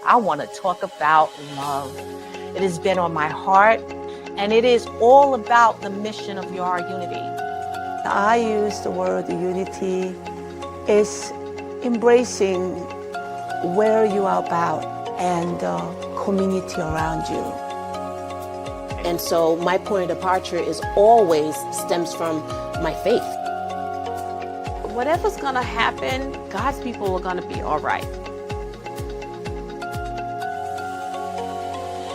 I want to talk about love. It has been on my heart, and it is all about the mission of Your Unity. I use the word unity is embracing where you are about and community around you. And so my point of departure is always stems from my faith. Whatever's going to happen, God's people are going to be all right.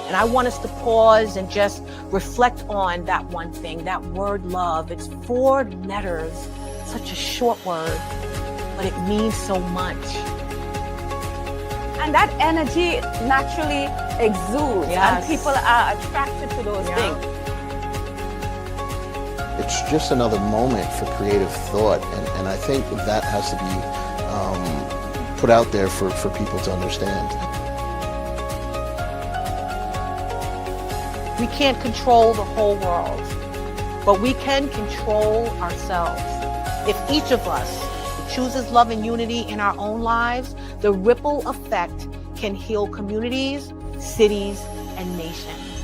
And I want us to pause and just reflect on that one thing, that word love. It's 4 letters, such a short word, but it means so much. And that energy naturally exudes, and people are attracted to those things. It's just another moment for creative thought, and I think that has to be put out there for people to understand. We can't control the whole world, but we can control ourselves. If each of us chooses love and unity in our own lives, the ripple effect can heal communities, cities, and nations.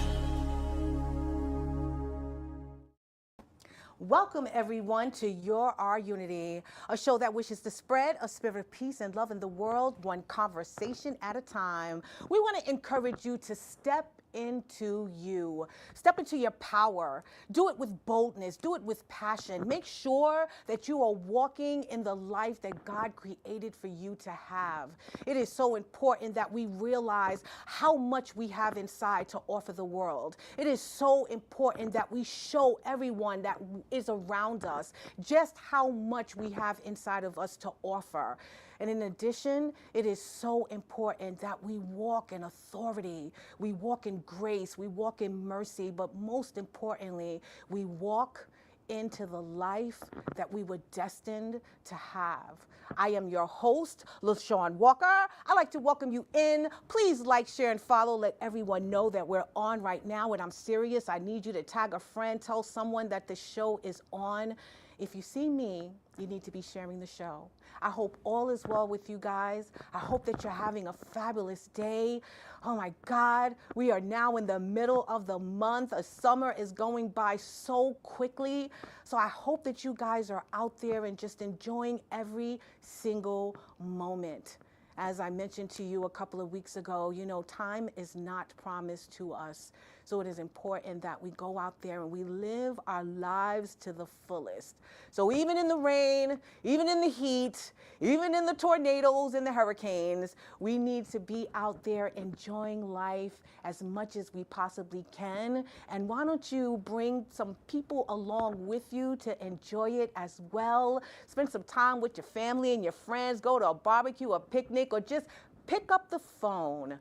Welcome, everyone, to Your Our Unity, a show that wishes to spread a spirit of peace and love in the world, one conversation at a time. We want to encourage you to step into you. Step into your power. Do it with boldness. Do it with passion. Make sure that you are walking in the life that God created for you to have. It is so important that we realize how much we have inside to offer the world. It is so important that we show everyone that is around us just how much we have inside of us to offer. And in addition, it is so important that we walk in authority, we walk in grace, we walk in mercy, but most importantly, we walk into the life that we were destined to have. I am your host, LeShawn Walker. I'd like to welcome you in. Please like, share, and follow. Let everyone know that we're on right now, and I'm serious. I need you to tag a friend, tell someone that the show is on. If you see me, you need to be sharing the show. I hope all is well with you guys. I hope that you're having a fabulous day. Oh my God, we are now in the middle of the month. A summer is going by so quickly. So I hope that you guys are out there and just enjoying every single moment. As I mentioned to you a couple of weeks ago, you know, time is not promised to us. So it is important that we go out there and we live our lives to the fullest. So even in the rain, even in the heat, even in the tornadoes and the hurricanes, we need to be out there enjoying life as much as we possibly can. And why don't you bring some people along with you to enjoy it as well? Spend some time with your family and your friends, go to a barbecue, a picnic, or just pick up the phone.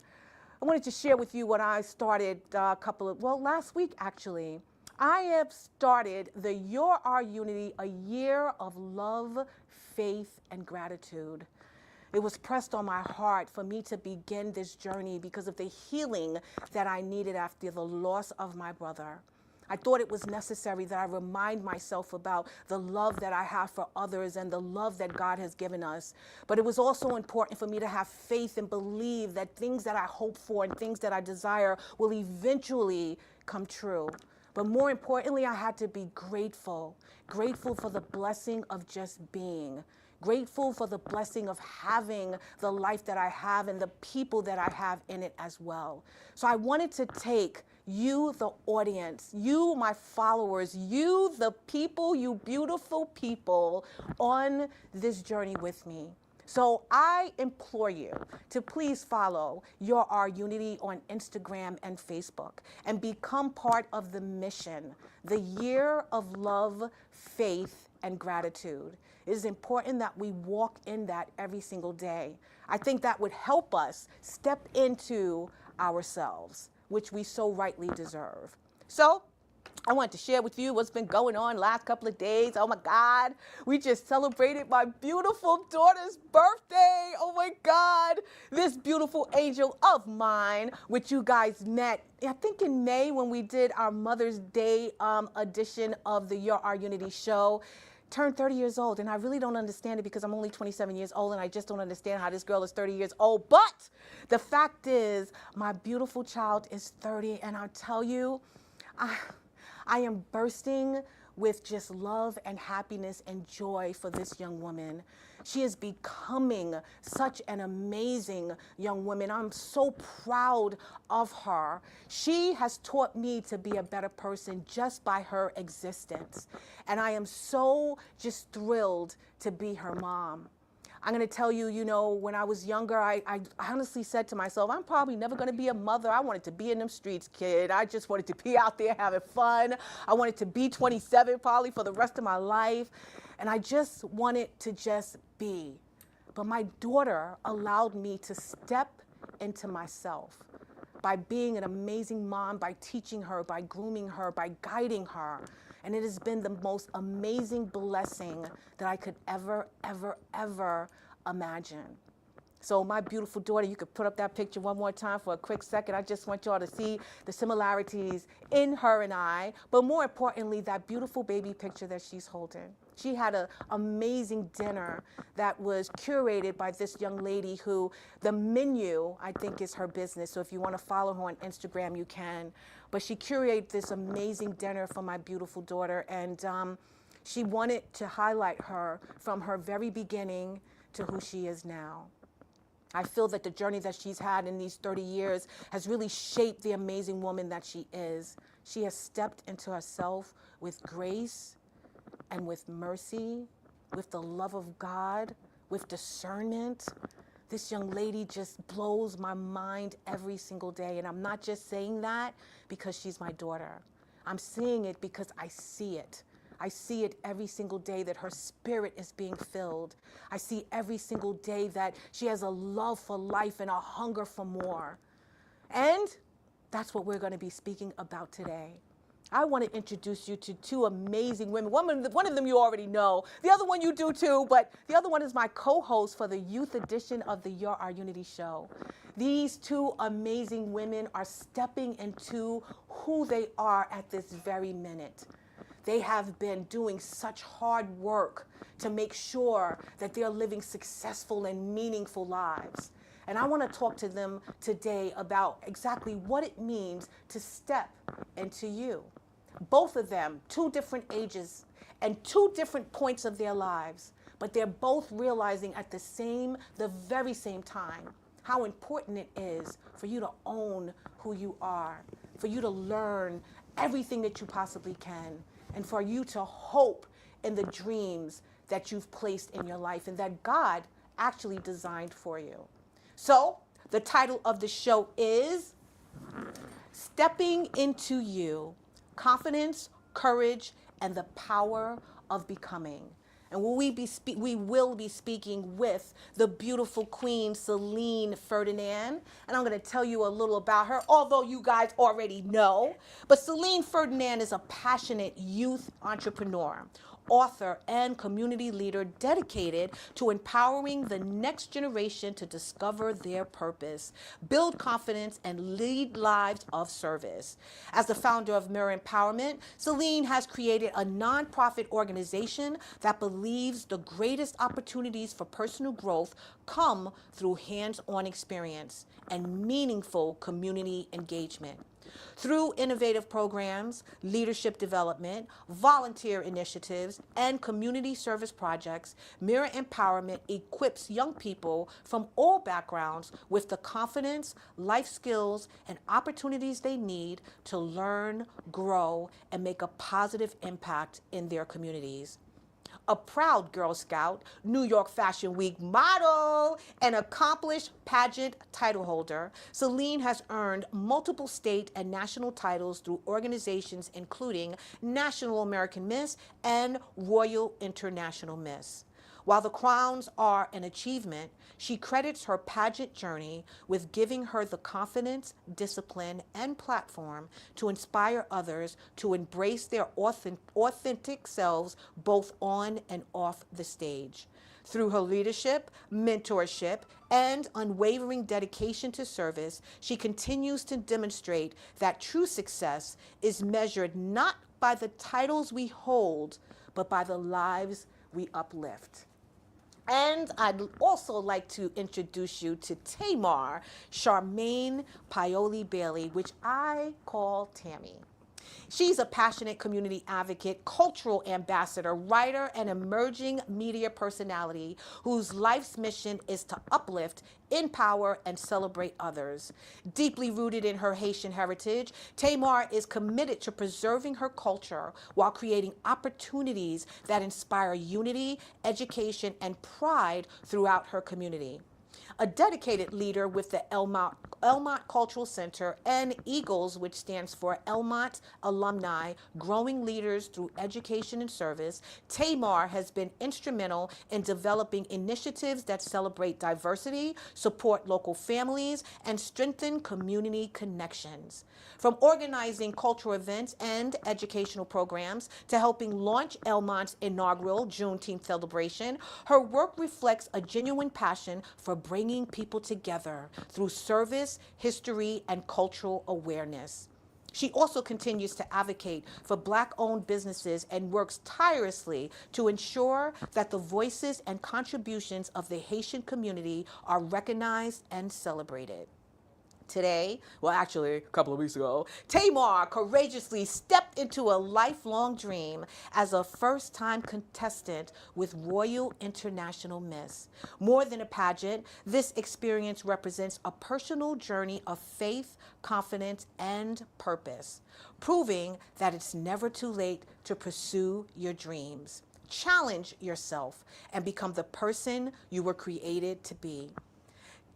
I wanted to share with you what I started last week actually. I have started the Your Our Unity, a year of love, faith, and gratitude. It was pressed on my heart for me to begin this journey because of the healing that I needed after the loss of my brother. I thought it was necessary that I remind myself about the love that I have for others and the love that God has given us. But it was also important for me to have faith and believe that things that I hope for and things that I desire will eventually come true. But more importantly, I had to be grateful for the blessing of just being. Grateful for the blessing of having the life that I have and the people that I have in it as well. So I wanted to take you, the audience, you, my followers, you, the people, you beautiful people, on this journey with me. So I implore you to please follow Your Our Unity on Instagram and Facebook and become part of the mission, the year of love, faith, and gratitude. It is important that we walk in that every single day. I think that would help us step into ourselves, which we so rightly deserve. So I wanted to share with you what's been going on last couple of days. Oh my God, we just celebrated my beautiful daughter's birthday. Oh my God, this beautiful angel of mine, which you guys met, I think in May when we did our Mother's Day edition of the Your Our Unity show. turned 30 years old, and I really don't understand it because I'm only 27 years old, and I just don't understand how this girl is 30 years old. But the fact is, my beautiful child is 30, and I'll tell you, I am bursting with just love and happiness and joy for this young woman. She is becoming such an amazing young woman. I'm so proud of her. She has taught me to be a better person just by her existence. And I am so just thrilled to be her mom. I'm going to tell you, you know, when I was younger, I honestly said to myself, I'm probably never going to be a mother. I wanted to be in them streets, kid. I just wanted to be out there having fun. I wanted to be 27 probably for the rest of my life. And I just wanted to just be. But my daughter allowed me to step into myself by being an amazing mom, by teaching her, by grooming her, by guiding her. And it has been the most amazing blessing that I could ever, ever, ever imagine. So my beautiful daughter, you could put up that picture one more time for a quick second. I just want y'all to see the similarities in her and I, but more importantly, that beautiful baby picture that she's holding. She had an amazing dinner that was curated by this young lady who, the menu, I think, is her business. So if you want to follow her on Instagram, you can. But she curated this amazing dinner for my beautiful daughter, and she wanted to highlight her from her very beginning to who she is now. I feel that the journey that she's had in these 30 years has really shaped the amazing woman that she is. She has stepped into herself with grace and with mercy, with the love of God, with discernment. This young lady just blows my mind every single day. And I'm not just saying that because she's my daughter. I'm saying it because I see it. I see it every single day that her spirit is being filled. I see every single day that she has a love for life and a hunger for more. And that's what we're going to be speaking about today. I want to introduce you to two amazing women. One of them you already know. The other one you do too, but the other one is my co-host for the youth edition of the You're Our Unity show. These two amazing women are stepping into who they are at this very minute. They have been doing such hard work to make sure that they're living successful and meaningful lives. And I want to talk to them today about exactly what it means to step into you. Both of them, 2 different ages and 2 different points of their lives, but they're both realizing at the very same time, how important it is for you to own who you are, for you to learn everything that you possibly can, and for you to hope in the dreams that you've placed in your life and that God actually designed for you. So the title of the show is Stepping Into You, Confidence, Courage, and the Power of Becoming. And we will be speaking with the beautiful queen, Selene Ferdinand. And I'm going to tell you a little about her, although you guys already know. But Selene Ferdinand is a passionate youth entrepreneur, author, and community leader dedicated to empowering the next generation to discover their purpose, build confidence, and lead lives of service. As the founder of Mirror Empowerment, Selene has created a nonprofit organization that believes the greatest opportunities for personal growth come through hands-on experience and meaningful community engagement. Through innovative programs, leadership development, volunteer initiatives, and community service projects, Mirror Empowerment equips young people from all backgrounds with the confidence, life skills, and opportunities they need to learn, grow, and make a positive impact in their communities. A proud Girl Scout, New York Fashion Week model, and accomplished pageant title holder, Selene has earned multiple state and national titles through organizations including National American Miss and Royal International Miss. While the crowns are an achievement, she credits her pageant journey with giving her the confidence, discipline, and platform to inspire others to embrace their authentic selves both on and off the stage. Through her leadership, mentorship, and unwavering dedication to service, she continues to demonstrate that true success is measured not by the titles we hold, but by the lives we uplift. And I'd also like to introduce you to Tamar Charmaine Paoli-Bailey, which I call Tammy. She's a passionate community advocate, cultural ambassador, writer, and emerging media personality whose life's mission is to uplift, empower, and celebrate others. Deeply rooted in her Haitian heritage, Tamar is committed to preserving her culture while creating opportunities that inspire unity, education, and pride throughout her community. A dedicated leader with the Elmont Cultural Center and EAGLES, which stands for Elmont Alumni, Growing Leaders Through Education and Service, Tamar has been instrumental in developing initiatives that celebrate diversity, support local families, and strengthen community connections. From organizing cultural events and educational programs to helping launch Elmont's inaugural Juneteenth celebration, her work reflects a genuine passion for bringing people together through service, history, and cultural awareness. She also continues to advocate for Black-owned businesses and works tirelessly to ensure that the voices and contributions of the Haitian community are recognized and celebrated. Today, well, actually, a couple of weeks ago, Tamar courageously stepped into a lifelong dream as a first-time contestant with Royal International Miss. More than a pageant, this experience represents a personal journey of faith, confidence, and purpose, proving that it's never too late to pursue your dreams. Challenge yourself and become the person you were created to be.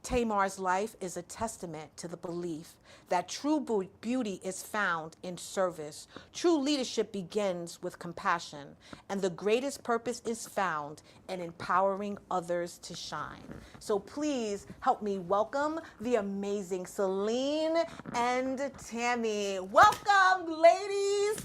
Tamar's life is a testament to the belief that true beauty is found in service. True leadership begins with compassion, and the greatest purpose is found in empowering others to shine. So please help me welcome the amazing Selene and Tammy. Welcome, ladies.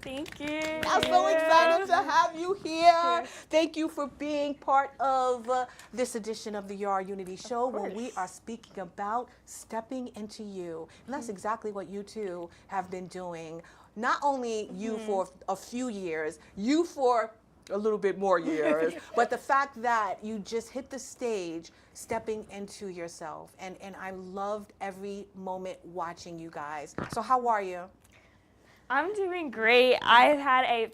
Thank you. I'm so excited to have you here. Thank you for being part of this edition of the Your Unity Show, where we are speaking about stepping into you. And that's exactly what you two have been doing. Not only you for a few years, you for a little bit more years, but the fact that you just hit the stage stepping into yourself. And I loved every moment watching you guys. So how are you? I'm doing great. I've had a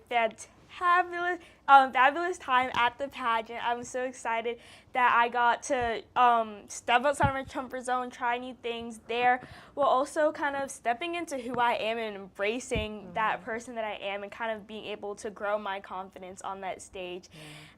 fabulous time at the pageant. I'm so excited that I got to step outside of my comfort zone, try new things there, while also kind of stepping into who I am and embracing that person that I am and kind of being able to grow my confidence on that stage.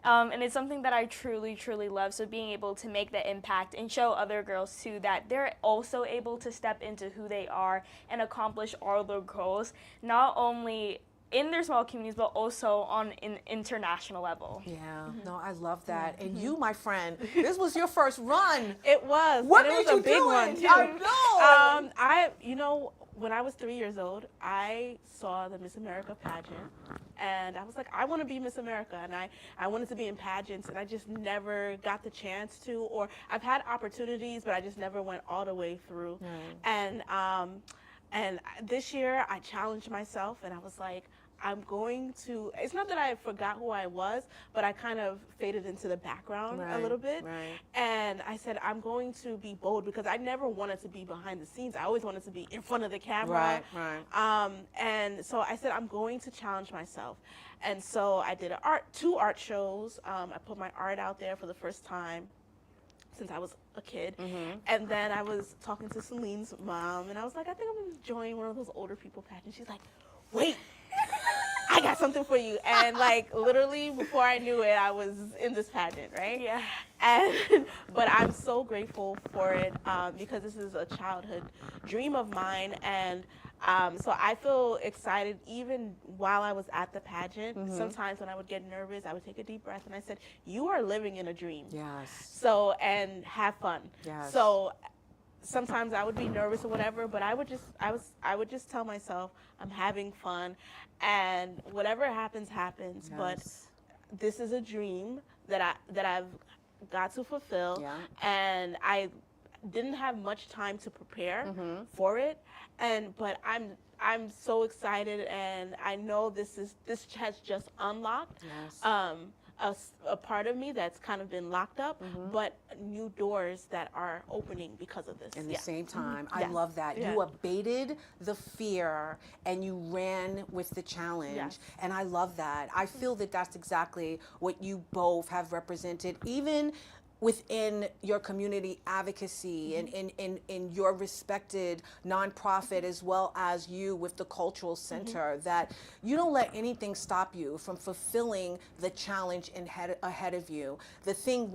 And it's something that I truly, truly love. So being able to make that impact and show other girls too that they're also able to step into who they are and accomplish all their goals, not only in their small communities, but also on an international level. Yeah, no, I love that. And you, my friend, this was your first run. It was. What and made it was you a big do one it? too. I know. When I was 3 years old, I saw the Miss America pageant, and I was like, I want to be Miss America, and I wanted to be in pageants, and I just never got the chance to, or I've had opportunities, but I just never went all the way through. And this year, I challenged myself, and I was like, I'm going to, it's not that I forgot who I was, but I kind of faded into the background a little bit. And I said, I'm going to be bold, because I never wanted to be behind the scenes. I always wanted to be in front of the camera. And so I said, I'm going to challenge myself. And so I did two art shows. I put my art out there for the first time since I was a kid. And then I was talking to Celine's mom, and I was like, I think I'm going to join one of those older people pageants. She's like, wait, I got something for you. And like literally before I knew it, I was in this pageant, right? Yeah. And but I'm so grateful for it because this is a childhood dream of mine. And so I feel excited even while I was at the pageant. Sometimes when I would get nervous, I would take a deep breath and I said, you are living in a dream. Yes. So, and have fun. Yes. So sometimes I would be nervous or whatever, but I would just tell myself I'm having fun, and whatever happens, happens. Yes. But this is a dream that I've got to fulfill, and I didn't have much time to prepare for it, but I'm so excited, and I know this has just unlocked a part of me that's kind of been locked up, but new doors that are opening because of this. In the same time, I Yes. love that. Yeah. You abated the fear and you ran with the challenge. Yes. And I love that. I feel that that's exactly what you both have represented, even within your community advocacy and in your respected nonprofit, as well as you with the cultural center, that you don't let anything stop you from fulfilling the challenge ahead of you. The thing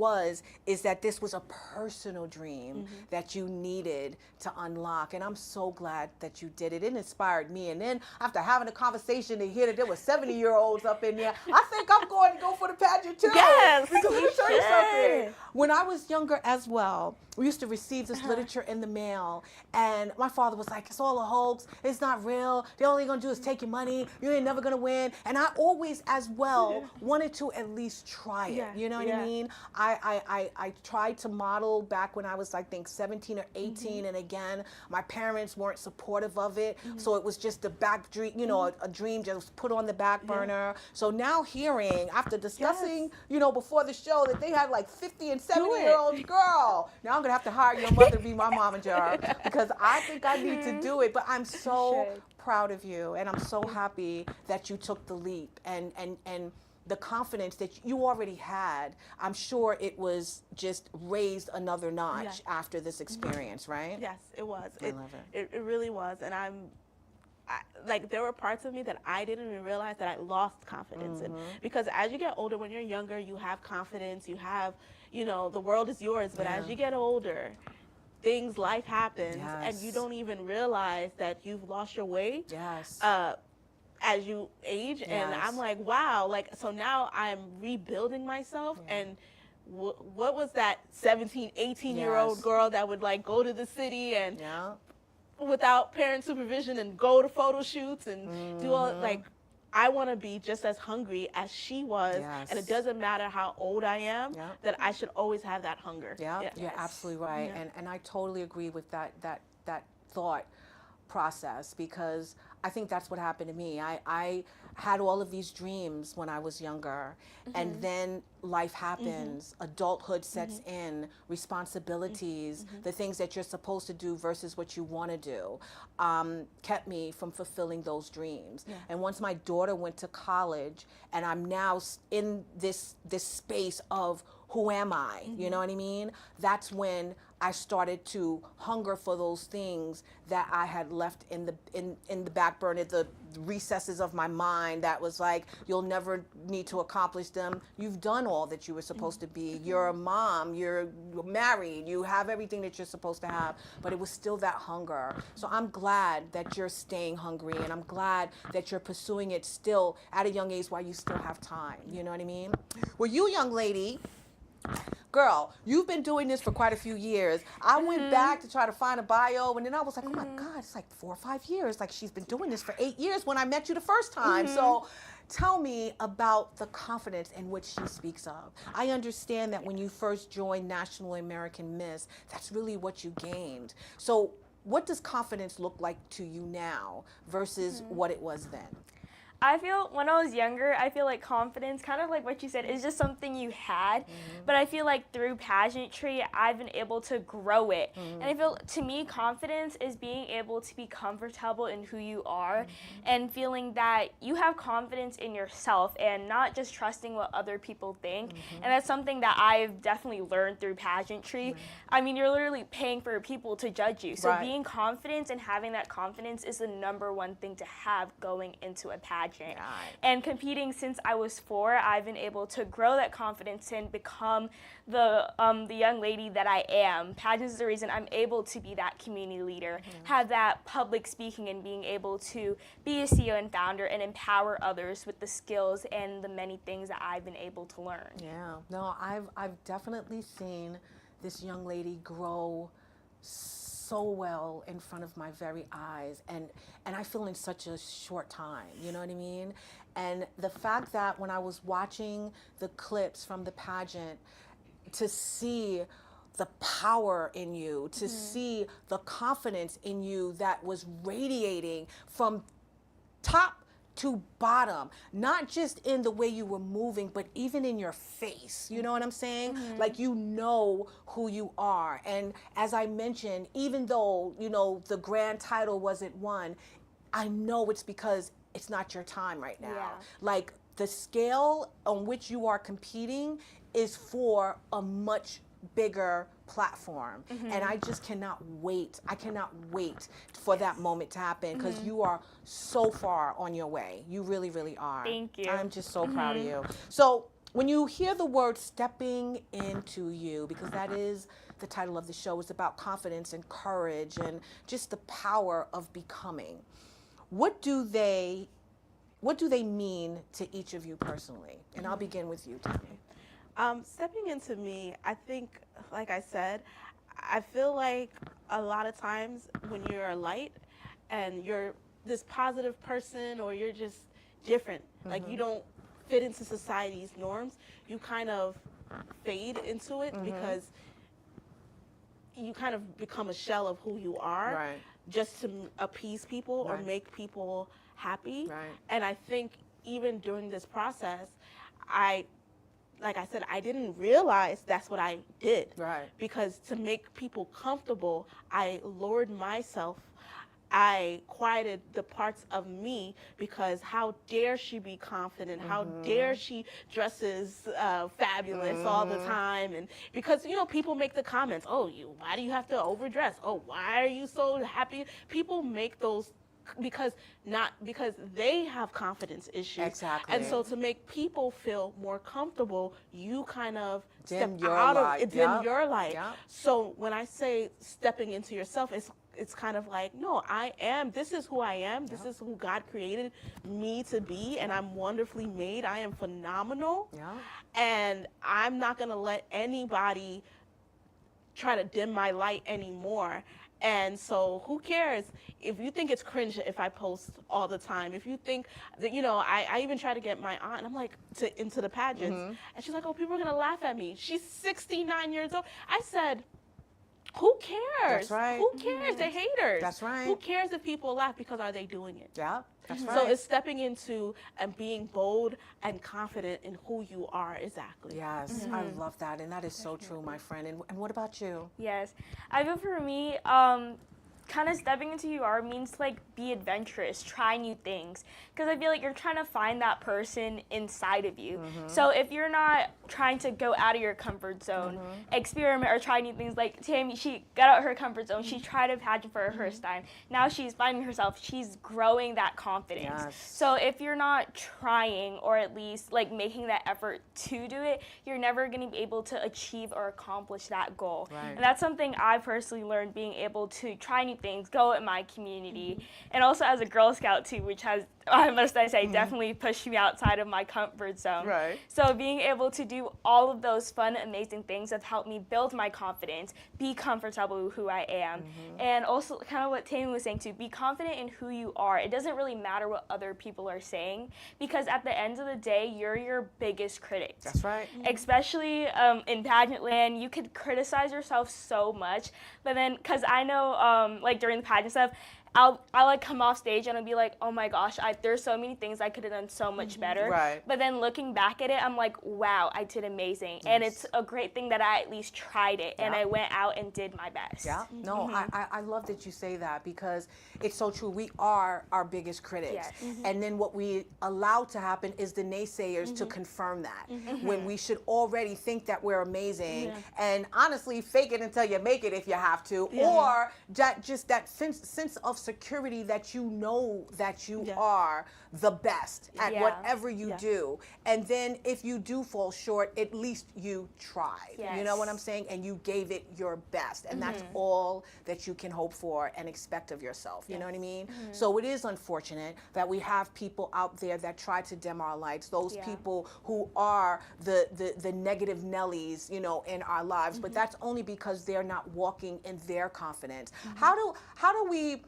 is that this was a personal dream that you needed to unlock, and I'm so glad that you did it. It inspired me, and then after having a conversation to hear that there were 70-year-olds up in there, I think I'm going to go for the pageant too. Yes, Because let me you tell you something. should. When I was younger as well, we used to receive this literature in the mail, and my father was like, it's all a hoax, it's not real, they're all they're gonna do is take your money, you ain't never gonna win. And I always as well wanted to at least try it, Yeah, you know what yeah. I mean? I tried to model back when I was, I think, 17 or 18, and again, my parents weren't supportive of it, so it was just a back dream, you know, a dream just put on the back burner. So now hearing, after discussing, you know, before the show, that they had like 50 and 70-year-olds, girl, now I'm gonna have to hire your mother to be my mama jar, because I think I need to do it. But I'm so proud of you, and I'm so happy that you took the leap, and the confidence that you already had. I'm sure it was just raised another notch after this experience, right? Yes, it was. I love it. It really was, and like, there were parts of me that I didn't even realize that I lost confidence in, because as you get older, when you're younger, you have confidence, you have, you know, the world is yours. But as you get older, life happens, and you don't even realize that you've lost your way. Yes. As you age, and I'm like, wow, like, so now I'm rebuilding myself, and what was that 17, 18-year-old girl that would like go to the city and without parent supervision and go to photo shoots and do all, like, I want to be just as hungry as she was, and it doesn't matter how old I am, that I should always have that hunger. Yeah, you're absolutely right, and I totally agree with that thought process, because I think that's what happened to me. I had all of these dreams when I was younger, and then life happens, adulthood sets in, responsibilities, the things that you're supposed to do versus what you want to do, kept me from fulfilling those dreams. And once my daughter went to college, and I'm now in this space of who am I, you know what I mean? That's when I started to hunger for those things that I had left in the back burner, the recesses of my mind that was like, you'll never need to accomplish them. You've done all that you were supposed to be. You're a mom, you're married, you have everything that you're supposed to have, but it was still that hunger. So I'm glad that you're staying hungry, and I'm glad that you're pursuing it still at a young age while you still have time. You know what I mean? Well, you young lady, girl, you've been doing this for quite a few years. I went back to try to find a bio, and then I was like, oh my God, it's like 4 or 5 years. Like, she's been doing this for 8 years when I met you the first time. So tell me about the confidence in which she speaks of. I understand that when you first joined National American Miss, that's really what you gained. So what does confidence look like to you now versus what it was then? I feel when I was younger, I feel like confidence, kind of like what you said, is just something you had. But I feel like through pageantry, I've been able to grow it. And I feel, to me, confidence is being able to be comfortable in who you are and feeling that you have confidence in yourself and not just trusting what other people think. And that's something that I've definitely learned through pageantry. I mean, you're literally paying for people to judge you. So being confident and having that confidence is the #1 thing to have going into a pageant. And competing since I was 4, I've been able to grow that confidence and become the young lady that I am. Pageants is the reason I'm able to be that community leader, have that public speaking, and being able to be a CEO and founder and empower others with the skills and the many things that I've been able to learn. Yeah, no, I've definitely seen this young lady grow so well in front of my very eyes, and I feel in such a short time, you know what I mean? And the fact that when I was watching the clips from the pageant, to see the power in you, to see the confidence in you that was radiating from top to bottom, not just in the way you were moving, but even in your face. You know what I'm saying? Like, you know who you are. And as I mentioned, even though, you know, the grand title wasn't won, I know it's because it's not your time right now. Yeah. Like, the scale on which you are competing is for a much bigger platform. And I just cannot wait. I cannot wait for that moment to happen, because you are so far on your way. You really, really are. Thank you. I'm just so proud of you. So when you hear the word stepping into you, because that is the title of the show, it's about confidence and courage and just the power of becoming. What do they mean to each of you personally? And I'll begin with you, Tammy. Stepping into me, I think, like I said, I feel like a lot of times when you're a light and you're this positive person, or you're just different, like you don't fit into society's norms, you kind of fade into it because you kind of become a shell of who you are, just to appease people or make people happy. And I think even during this process, like I said, I didn't realize that's what I did. Because to make people comfortable, I lowered myself. I quieted the parts of me, because how dare she be confident? How dare she dresses fabulous all the time? And because, you know, people make the comments, oh, why do you have to overdress? Oh, why are you so happy? People make those because they have confidence issues. Exactly. And so to make people feel more comfortable, you kind of Dim step your out light. of dim your light. Yep. So when I say stepping into yourself, it's kind of like, no, this is who I am. This is who God created me to be, and I'm wonderfully made. I am phenomenal. And I'm not going to let anybody try to dim my light anymore. And so who cares if you think it's cringe if I post all the time, if you think that, you know, I even try to get my aunt, I'm like, into the pageants, and she's like, oh, people are going to laugh at me. She's 69 years old. I said, who cares? That's right. Who cares? They're haters. That's right. Who cares if people laugh, because are they doing it? Yeah, that's right. So it's stepping into and being bold and confident in who you are. Exactly. Yes, I love that. And that is so true, my friend. And what about you? Yes. I feel for me, kind of stepping into who you are means like be adventurous, try new things. Because I feel like you're trying to find that person inside of you. So if you're not trying to go out of your comfort zone, experiment or try new things, like Tammy, she got out of her comfort zone. She tried a pageant for her first time. Now she's finding herself. She's growing that confidence. Yes. So if you're not trying, or at least like making that effort to do it, you're never going to be able to achieve or accomplish that goal. And that's something I personally learned, being able to try new things, go in my community, and also as a Girl Scout too, which has, I must say, definitely pushed me outside of my comfort zone. So being able to do all of those fun, amazing things have helped me build my confidence, be comfortable with who I am, and also kind of what Tammy was saying too, be confident in who you are. It doesn't really matter what other people are saying, because at the end of the day, you're your biggest critic. That's right. Especially in pageant land, you could criticize yourself so much, but then, because I know like during the pageant stuff, I'll like come off stage and I'll be like, oh my gosh, there's so many things I could have done so much better. But then looking back at it, I'm like, wow, I did amazing. And it's a great thing that I at least tried it and I went out and did my best. No, I love that you say that, because it's so true. We are our biggest critics. And then what we allow to happen is the naysayers to confirm that, when we should already think that we're amazing. And honestly, fake it until you make it if you have to, or just that sense of security that you know that you are the best at whatever you do. And then if you do fall short, at least you tried. You know what I'm saying? And you gave it your best. And that's all that you can hope for and expect of yourself. You know what I mean? So it is unfortunate that we have people out there that try to dim our lights, those people who are the negative Nellies, you know, in our lives. But that's only because they're not walking in their confidence. How do we,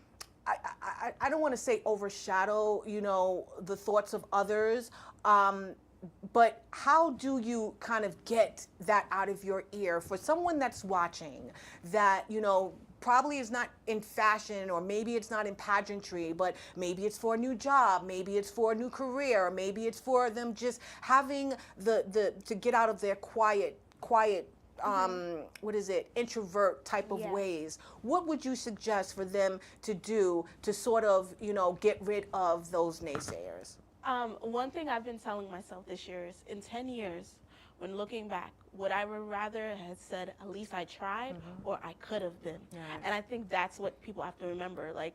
I don't want to say overshadow, you know, the thoughts of others, But how do you kind of get that out of your ear for someone that's watching that, you know, probably is not in fashion, or maybe it's not in pageantry, but maybe it's for a new job, maybe it's for a new career, or maybe it's for them just having to get out of their quiet what is it, introvert type of ways. What would you suggest for them to do to sort of, you know, get rid of those naysayers? One thing I've been telling myself this year is, in 10 years, when looking back, would I rather have said, at least I tried, or I could have been? Right. And I think that's what people have to remember. Like,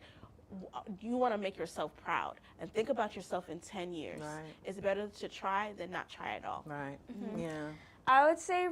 you want to make yourself proud, and think about yourself in 10 years. Right. It's better to try than not try at all. Right. Yeah. I would say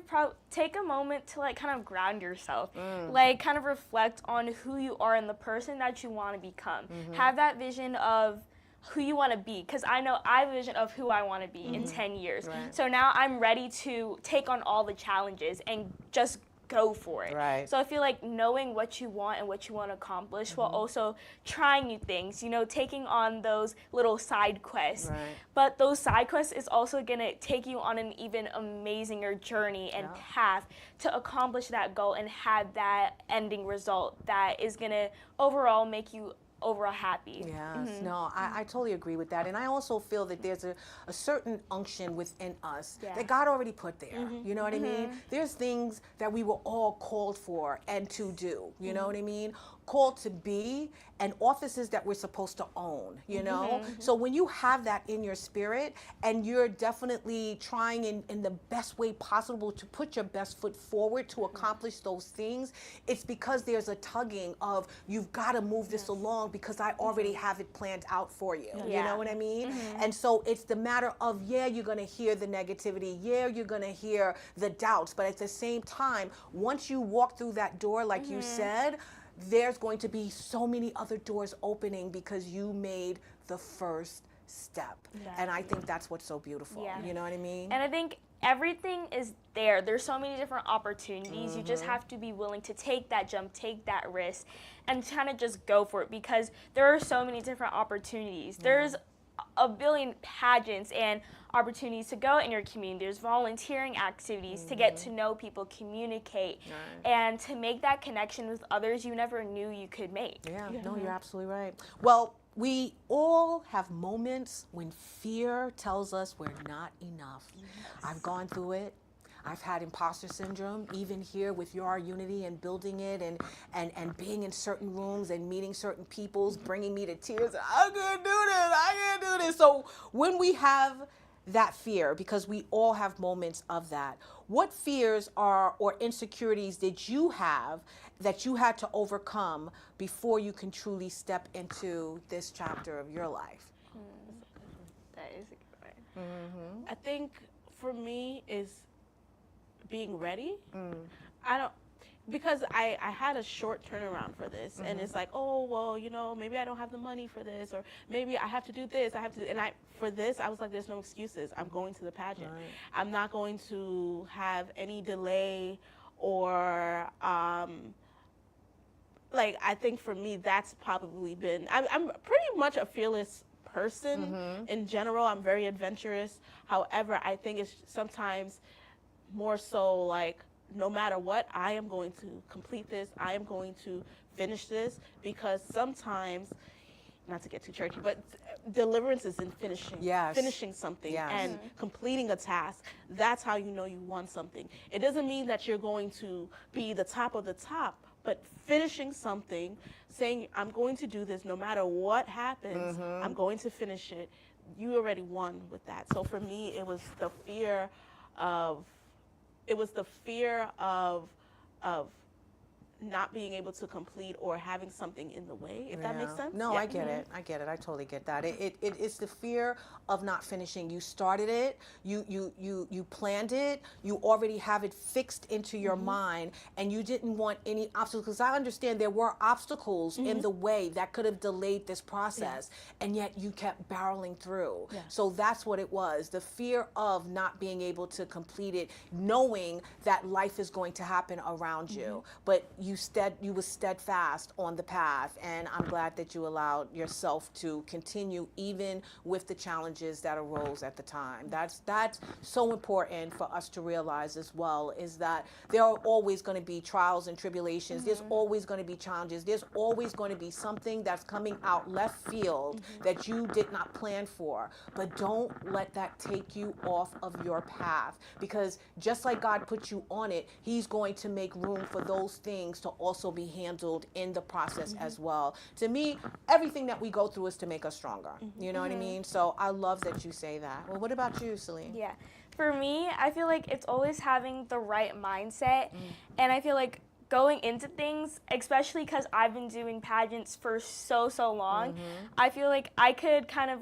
take a moment to like kind of ground yourself, like kind of reflect on who you are and the person that you want to become. Have that vision of who you want to be, because I know I have a vision of who I want to be in 10 years. Right. So now I'm ready to take on all the challenges and just go for it. Right. So I feel like knowing what you want and what you want to accomplish while also trying new things, you know, taking on those little side quests. Right. But those side quests is also going to take you on an even amazinger journey and path to accomplish that goal and have that ending result that is going to overall make you overall happy. Yes, no, I totally agree with that. And I also feel that there's a certain unction within us that God already put there. You know what I mean? There's things that we were all called for and to do. You know what I mean? Called to be, and offices that we're supposed to own, you know? So when you have that in your spirit, and you're definitely trying in the best way possible to put your best foot forward to accomplish those things, it's because there's a tugging of, you've got to move this along because I already have it planned out for you. You know what I mean? And so it's the matter of, yeah, you're going to hear the negativity, yeah, you're going to hear the doubts, but at the same time, once you walk through that door, like you said, there's going to be so many other doors opening because you made the first step. And I think that's what's so beautiful. You know what I mean? And I think everything is there. There's so many different opportunities. You just have to be willing to take that jump, take that risk, and kind of just go for it, because there are so many different opportunities. There's a billion pageants and opportunities to go in your community. There's volunteering activities to get to know people, communicate, and to make that connection with others you never knew you could make. Yeah, no, you're absolutely right. Well, we all have moments when fear tells us we're not enough. I've gone through it. I've had imposter syndrome, even here with your unity and building it, and being in certain rooms and meeting certain peoples, bringing me to tears. I can't do this, I can't do this. So when we have that fear, because we all have moments of that, what fears or insecurities did you have that you had to overcome before you can truly step into this chapter of your life? That is a good one. I think for me is being ready. Because I had a short turnaround for this, and it's like, oh, well, you know, maybe I don't have the money for this, or maybe I have to do this, for this, I was like, there's no excuses. I'm going to the pageant. I'm not going to have any delay, or, like, I think for me, that's probably been, I'm pretty much a fearless person in general. I'm very adventurous. However, I think it's sometimes more so like, no matter what, I am going to complete this. I am going to finish this, because sometimes, not to get too churchy, but deliverance is in finishing. Finishing something and completing a task. That's how you know you won something. It doesn't mean that you're going to be the top of the top, but finishing something, saying, I'm going to do this no matter what happens, I'm going to finish it. You already won with that. So for me, it was the fear of not being able to complete or having something in the way, if that makes sense. No, I get it. I get it. I totally get that. It's the fear of not finishing. You started it, you planned it, you already have it fixed into your mind, and you didn't want any obstacles. Because I understand there were obstacles in the way that could have delayed this process, and yet you kept barreling through. So that's what it was, the fear of not being able to complete it, knowing that life is going to happen around you, but you you were steadfast on the path, and I'm glad that you allowed yourself to continue even with the challenges that arose at the time. That's so important for us to realize as well, is that there are always going to be trials and tribulations. There's always going to be challenges. There's always going to be something that's coming out left field that you did not plan for. But don't let that take you off of your path, because just like God put you on it, he's going to make room for those things to also be handled in the process as well. To me, everything that we go through is to make us stronger. You know what I mean? So I love that you say that. Well, what about you, Selene? Yeah. For me, I feel like it's always having the right mindset. And I feel like going into things, especially because I've been doing pageants for so long, I feel like I could kind of,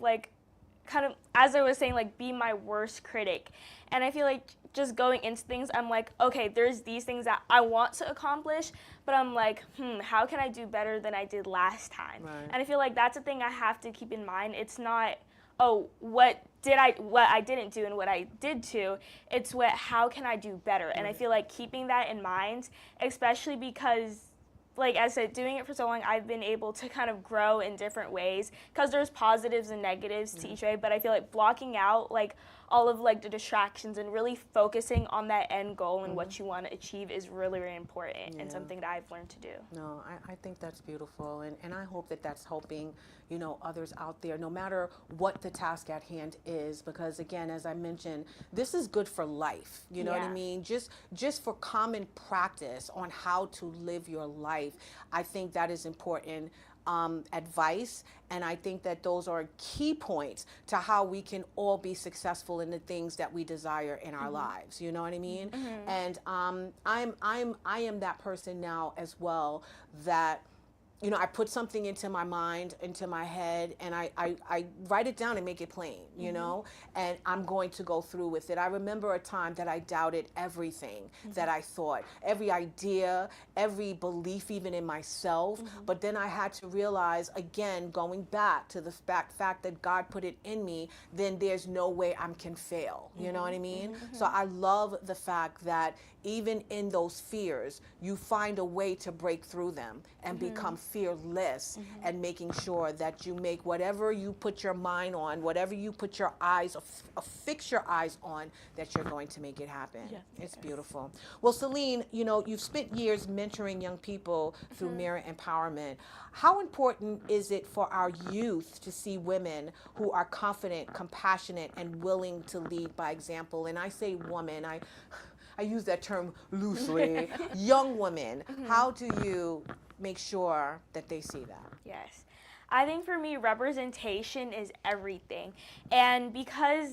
as I was saying, like, be my worst critic. And I feel like just going into things, I'm like, okay, there's these things that I want to accomplish, but I'm like, how can I do better than I did last time? Right. And I feel like that's a thing I have to keep in mind. It's not, oh, what I didn't do and what I did to. It's how can I do better? And I feel like keeping that in mind, especially because, like I said, doing it for so long, I've been able to kind of grow in different ways, because there's positives and negatives to each way. But I feel like blocking out like all of like the distractions and really focusing on that end goal and what you want to achieve is really, really important and something that I've learned to do. No, I think that's beautiful, and I hope that that's helping, you know, others out there, no matter what the task at hand is, because again, as I mentioned, this is good for life, you know what I mean? Just for common practice on how to live your life, I think that is important advice, and I think that those are key points to how we can all be successful in the things that we desire in our lives. You know what I mean? And I am that person now as well, that, you know, I put something into my mind, into my head, and I write it down and make it plain, you know, and I'm going to go through with it. I remember a time that I doubted everything that I thought, every idea, every belief, even in myself. But then I had to realize, again, going back to the fact that God put it in me, then there's no way I can fail. You know what I mean? So I love the fact that even in those fears, you find a way to break through them and become fearless, and making sure that you make whatever you put your mind on, whatever you put your eyes, fix your eyes on, that you're going to make it happen. It's beautiful. Well, Selene, you know, you've spent years mentoring young people through Mirror Empowerment. How important is it for our youth to see women who are confident, compassionate, and willing to lead by example? And I say woman, I use that term loosely. Young women, how do you make sure that they see that? Yes. I think for me, representation is everything. And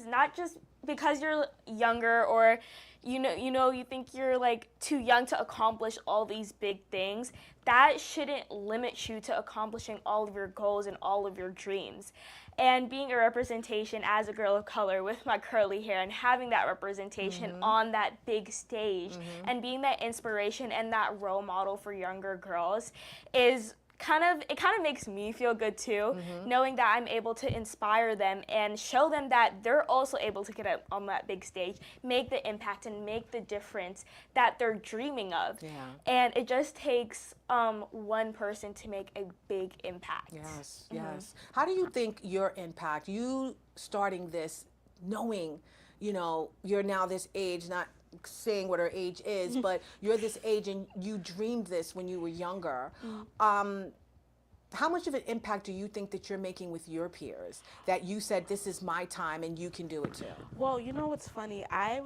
not just because you're younger, or you think you're like too young to accomplish all these big things, that shouldn't limit you to accomplishing all of your goals and all of your dreams. And being a representation as a girl of color with my curly hair, and having that representation on that big stage, and being that inspiration and that role model for younger girls is kind of makes me feel good too, knowing that I'm able to inspire them and show them that they're also able to get up on that big stage, make the impact and make the difference that they're dreaming of. And it just takes one person to make a big impact. Yes. How do you think your impact, you starting this, knowing, you know, you're now this age, not saying what her age is, but you're this age and you dreamed this when you were younger. How much of an impact do you think that you're making with your peers, that you said, this is my time and you can do it too? Well, you know what's funny? I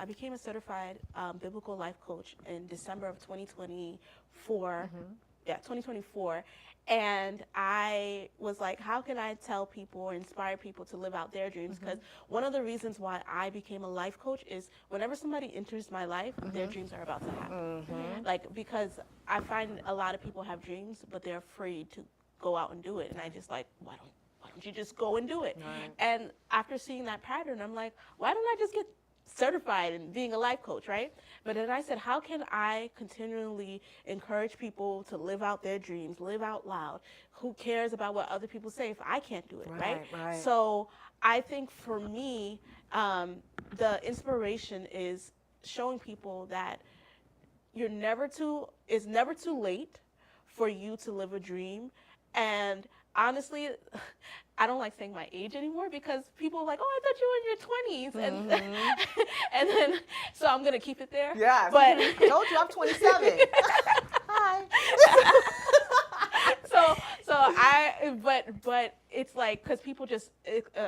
became a certified biblical life coach in December of 2024. 2024. And I was like, how can I tell people or inspire people to live out their dreams? Because one of the reasons why I became a life coach is whenever somebody enters my life, their dreams are about to happen. Like, because I find a lot of people have dreams, but they're afraid to go out and do it. And I just like, why don't you just go and do it? And after seeing that pattern, I'm like, why don't I just get certified in being a life coach, right? But then I said, how can I continually encourage people to live out their dreams, live out loud? Who cares about what other people say if I can't do it, right? So I think for me, the inspiration is showing people that it's never too late for you to live a dream. And honestly, I don't like saying my age anymore because people are like, oh, I thought you were in your 20s. And then, so I'm going to keep it there. Yeah. But I told you I'm 27. Hi. but it's like, because people just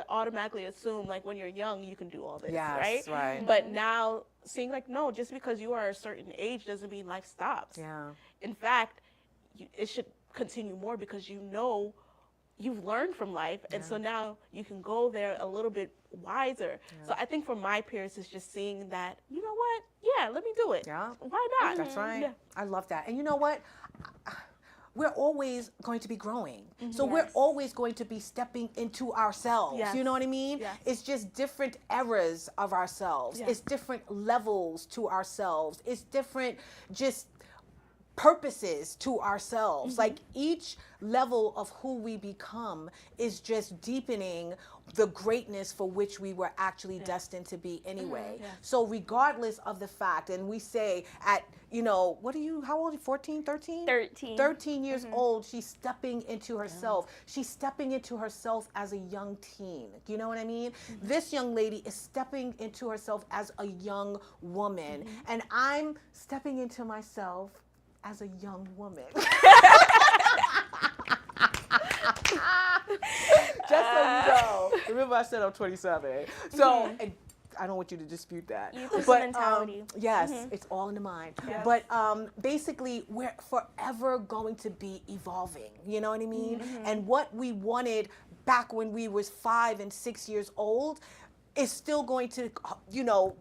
automatically assume like when you're young, you can do all this, Yes, right. But now seeing like, no, just because you are a certain age doesn't mean life stops. Yeah. In fact, it should continue more because you've learned from life, and so now you can go there a little bit wiser. So I think for my peers, it's just seeing that, you know what? Yeah, let me do it. Yeah. Why not? That's right. Yeah. I love that. And you know what? We're always going to be growing. So we're always going to be stepping into ourselves. Yes. You know what I mean? Yes. It's just different eras of ourselves. Yes. It's different levels to ourselves. It's different just purposes to ourselves. Like each level of who we become is just deepening the greatness for which we were actually destined to be anyway. So regardless of the fact, and we say at, you know, how old are you, 14, 13? 13. 13 years old, she's stepping into herself. She's stepping into herself as a young teen. You know what I mean? This young lady is stepping into herself as a young woman. And I'm stepping into myself as a young woman. Just so you know. Remember I said I'm 27. So and I don't want you to dispute that. Youth is a mentality. Yes, it's all in the mind. Yes. But basically, we're forever going to be evolving. You know what I mean? And what we wanted back when we was 5 and 6 years old is still going to, you know,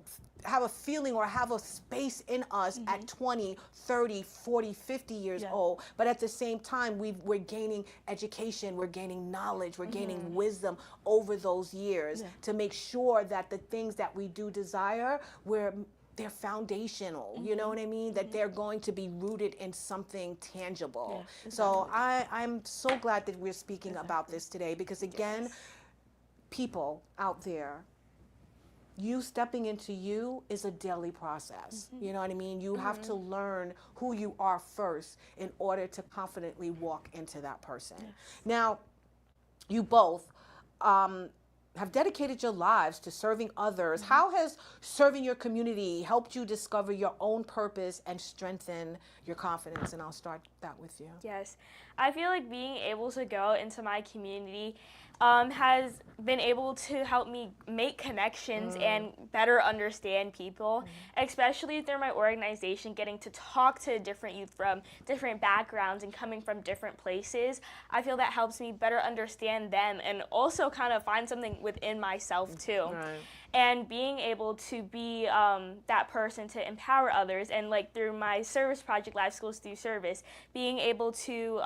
have a feeling or have a space in us at 20, 30, 40, 50 years old. But at the same time, we're gaining education, we're gaining knowledge, we're gaining wisdom over those years to make sure that the things that we do desire, they're foundational, you know what I mean? That they're going to be rooted in something tangible. So I'm so glad that we're speaking about this today because again, people out there, you stepping into you is a daily process. You know what I mean? You have to learn who you are first in order to confidently walk into that person. Now, you both have dedicated your lives to serving others. How has serving your community helped you discover your own purpose and strengthen your confidence? And I'll start that with you. Yes. I feel like being able to go into my community has been able to help me make connections and better understand people, especially through my organization, getting to talk to different youth from different backgrounds and coming from different places. I feel that helps me better understand them and also kind of find something within myself too. Right. And being able to be that person to empower others, and like through my service project, Life Skills Through Service, being able to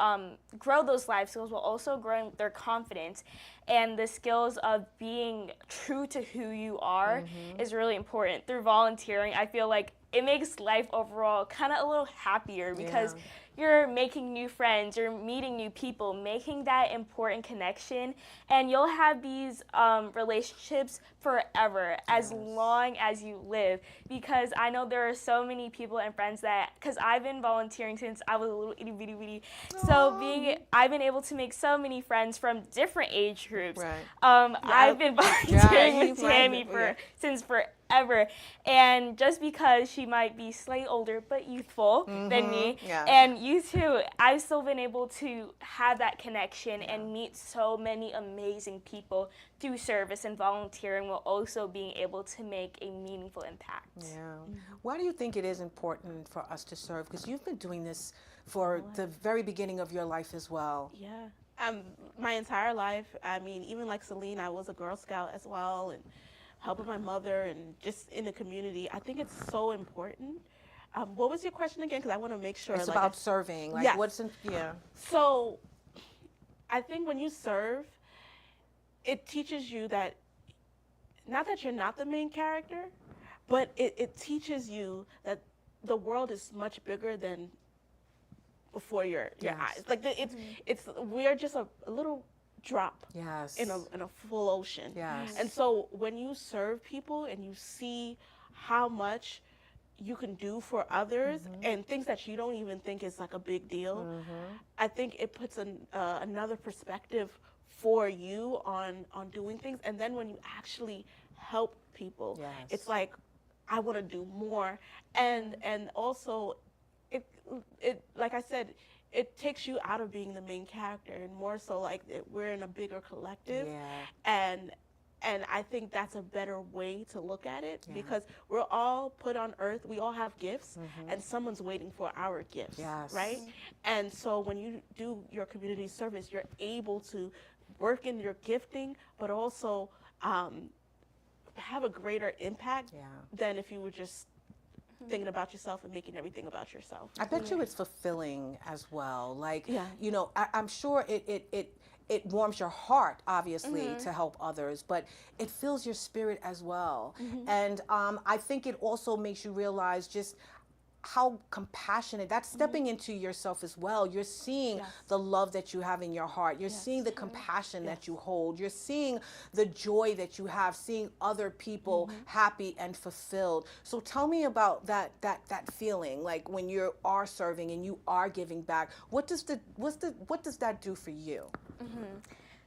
grow those life skills while also growing their confidence and the skills of being true to who you are is really important. Through volunteering, I feel like it makes life overall kind of a little happier because you're making new friends, you're meeting new people, making that important connection, and you'll have these relationships forever as long as you live. Because I know there are so many people and friends that, because I've been volunteering since I was a little itty bitty bitty, so I've been able to make so many friends from different age groups. Right. I've been volunteering with Tammy since forever, and just because she might be slightly older but youthful than me, and you too, I've still been able to have that connection and meet so many amazing people through service and volunteering while also being able to make a meaningful impact. Yeah. Why do you think it is important for us to serve? Because you've been doing this for the very beginning of your life as well. Yeah. My entire life, I mean, even like Selene, I was a Girl Scout as well, and helping my mother and just in the community. I think it's so important. What was your question again? Because I want to make sure. It's about serving. Like what's in, So I think when you serve, it teaches you that, not that you're not the main character, but it teaches you that the world is much bigger than before your eyes. Like we're just a little drop in a full ocean. And so when you serve people and you see how much you can do for others and things that you don't even think is like a big deal, I think it puts another perspective for you on doing things. And then when you actually help people, it's like, I want to do more. And also, it like I said, it takes you out of being the main character and more so like we're in a bigger collective. And I think that's a better way to look at it because we're all put on earth. We all have gifts and someone's waiting for our gifts, right? And so when you do your community service, you're able to work in your gifting, but also have a greater impact than if you were just thinking about yourself and making everything about yourself. I bet you it's fulfilling as well. Like, you know, I'm sure it warms your heart, obviously, to help others, but it fills your spirit as well. And I think it also makes you realize just how compassionate, that's stepping into yourself as well. You're seeing the love that you have in your heart. You're seeing the compassion that you hold. You're seeing the joy that you have, seeing other people happy and fulfilled. So tell me about that feeling, like when you are serving and you are giving back. What does that do for you?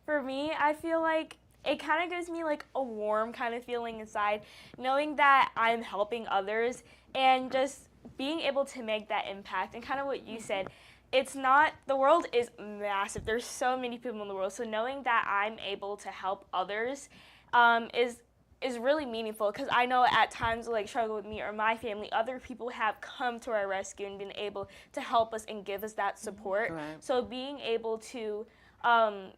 For me, I feel like it kind of gives me like a warm kind of feeling inside, knowing that I'm helping others and just being able to make that impact. And kind of what you said, it's not, the world is massive. There's so many people in the world. So knowing that I'm able to help others is really meaningful, because I know at times like struggle with me or my family, other people have come to our rescue and been able to help us and give us that support. So being able to